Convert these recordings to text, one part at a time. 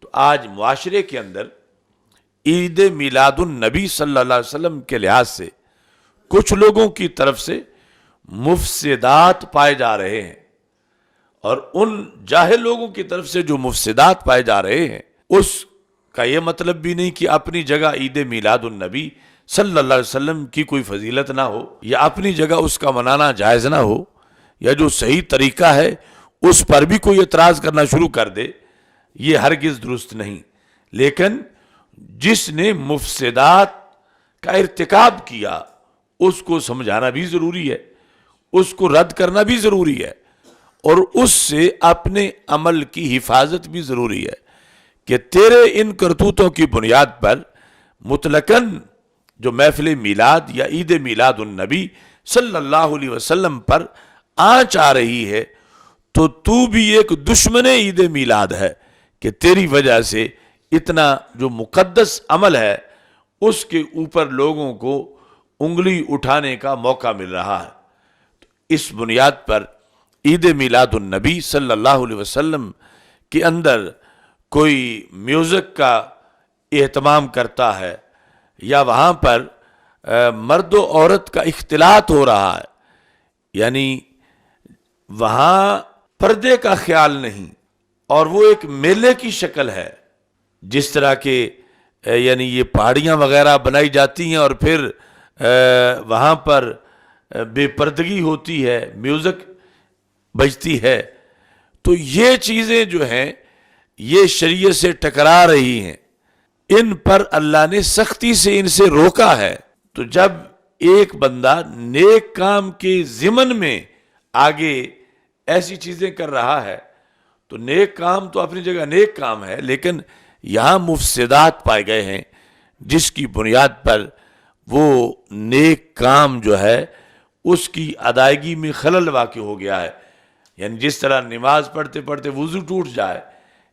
تو آج معاشرے کے اندر عید میلاد النبی صلی اللہ علیہ وسلم کے لحاظ سے کچھ لوگوں کی طرف سے مفسدات پائے جا رہے ہیں، اور ان جاہل لوگوں کی طرف سے جو مفسدات پائے جا رہے ہیں اس کا یہ مطلب بھی نہیں کہ اپنی جگہ عید میلاد النبی صلی اللہ علیہ وسلم کی کوئی فضیلت نہ ہو، یا اپنی جگہ اس کا منانا جائز نہ ہو، یا جو صحیح طریقہ ہے اس پر بھی کوئی اعتراض کرنا شروع کر دے، یہ ہرگز درست نہیں۔ لیکن جس نے مفسدات کا ارتکاب کیا اس کو سمجھانا بھی ضروری ہے، اس کو رد کرنا بھی ضروری ہے، اور اس سے اپنے عمل کی حفاظت بھی ضروری ہے کہ تیرے ان کرتوتوں کی بنیاد پر مطلقاً جو محفل میلاد یا عید میلاد النبی صلی اللہ علیہ وسلم پر آنچ آ رہی ہے، تو بھی ایک دشمن عید میلاد ہے کہ تیری وجہ سے اتنا جو مقدس عمل ہے اس کے اوپر لوگوں کو انگلی اٹھانے کا موقع مل رہا ہے۔ تو اس بنیاد پر عید میلاد النبی صلی اللہ علیہ وسلم کے اندر کوئی میوزک کا اہتمام کرتا ہے، یا وہاں پر مرد و عورت کا اختلاط ہو رہا ہے، یعنی وہاں پردے کا خیال نہیں، اور وہ ایک میلے کی شکل ہے، جس طرح کے یعنی یہ پہاڑیاں وغیرہ بنائی جاتی ہیں اور پھر وہاں پر بے پردگی ہوتی ہے، میوزک بجتی ہے، تو یہ چیزیں جو ہیں یہ شریعت سے ٹکرا رہی ہیں، ان پر اللہ نے سختی سے ان سے روکا ہے۔ تو جب ایک بندہ نیک کام کے ضمن میں آگے ایسی چیزیں کر رہا ہے تو نیک کام تو اپنی جگہ نیک کام ہے، لیکن یہاں مفسدات پائے گئے ہیں جس کی بنیاد پر وہ نیک کام جو ہے اس کی ادائیگی میں خلل واقع ہو گیا ہے۔ یعنی جس طرح نماز پڑھتے پڑھتے وضو ٹوٹ جائے،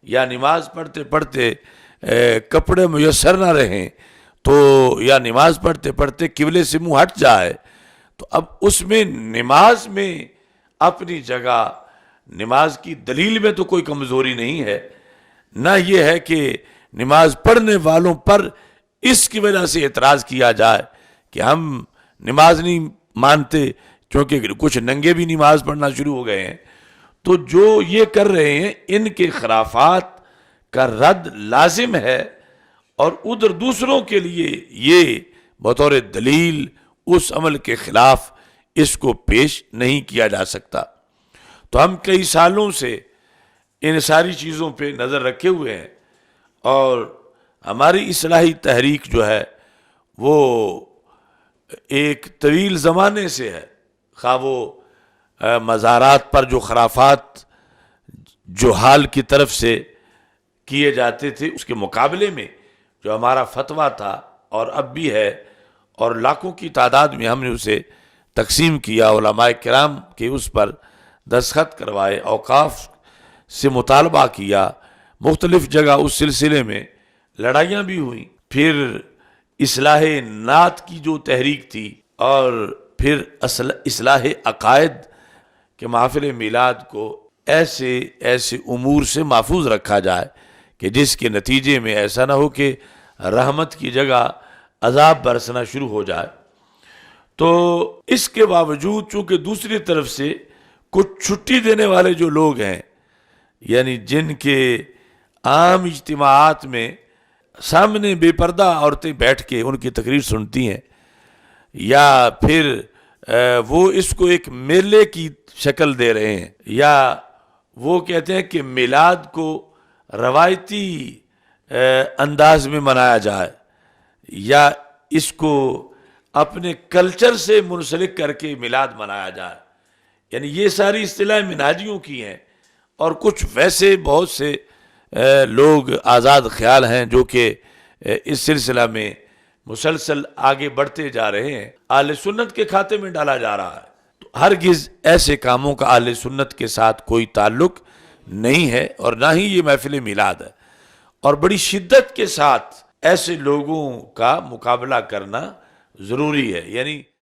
یا نماز پڑھتے پڑھتے کپڑے میسر نہ رہیں، تو یا نماز پڑھتے پڑھتے قبلے سے منہ ہٹ جائے، تو اب اس میں نماز میں اپنی جگہ نماز کی دلیل میں تو کوئی کمزوری نہیں ہے، نہ یہ ہے کہ نماز پڑھنے والوں پر اس کی وجہ سے اعتراض کیا جائے کہ ہم نماز نہیں مانتے کیونکہ کچھ ننگے بھی نماز پڑھنا شروع ہو گئے ہیں۔ تو جو یہ کر رہے ہیں ان کے خرافات کا رد لازم ہے، اور ادھر دوسروں کے لیے یہ بطور دلیل اس عمل کے خلاف اس کو پیش نہیں کیا جا سکتا۔ تو ہم کئی سالوں سے ان ساری چیزوں پہ نظر رکھے ہوئے ہیں، اور ہماری اصلاحی تحریک جو ہے وہ ایک طویل زمانے سے ہے، خواہ وہ مزارات پر جو خرافات جہال کی طرف سے کیے جاتے تھے اس کے مقابلے میں جو ہمارا فتویٰ تھا اور اب بھی ہے، اور لاکھوں کی تعداد میں ہم نے اسے تقسیم کیا، علماء کرام کے اس پر دستخط کروائے، اوقاف سے مطالبہ کیا، مختلف جگہ اس سلسلے میں لڑائیاں بھی ہوئیں، پھر اصلاح نعت کی جو تحریک تھی، اور پھر اصلاح عقائد کہ محافل میلاد کو ایسے امور سے محفوظ رکھا جائے کہ جس کے نتیجے میں ایسا نہ ہو کہ رحمت کی جگہ عذاب برسنا شروع ہو جائے۔ تو اس کے باوجود چونکہ دوسری طرف سے کچھ چھٹی دینے والے جو لوگ ہیں، یعنی جن کے عام اجتماعات میں سامنے بے پردہ عورتیں بیٹھ کے ان کی تقریر سنتی ہیں، یا پھر وہ اس کو ایک میلے کی شکل دے رہے ہیں، یا وہ کہتے ہیں کہ میلاد کو روایتی انداز میں منایا جائے، یا اس کو اپنے کلچر سے منسلک کر کے میلاد منایا جائے، یعنی یہ ساری اصطلاح منہاجیوں کی ہیں، اور کچھ ویسے بہت سے لوگ آزاد خیال ہیں جو کہ اس سلسلہ میں مسلسل آگے بڑھتے جا رہے ہیں، اہل سنت کے کھاتے میں ڈالا جا رہا ہے۔ تو ہرگز ایسے کاموں کا اہل سنت کے ساتھ کوئی تعلق نہیں ہے، اور نہ ہی یہ محفل میلاد ہے، اور بڑی شدت کے ساتھ ایسے لوگوں کا مقابلہ کرنا ضروری ہے۔ یعنی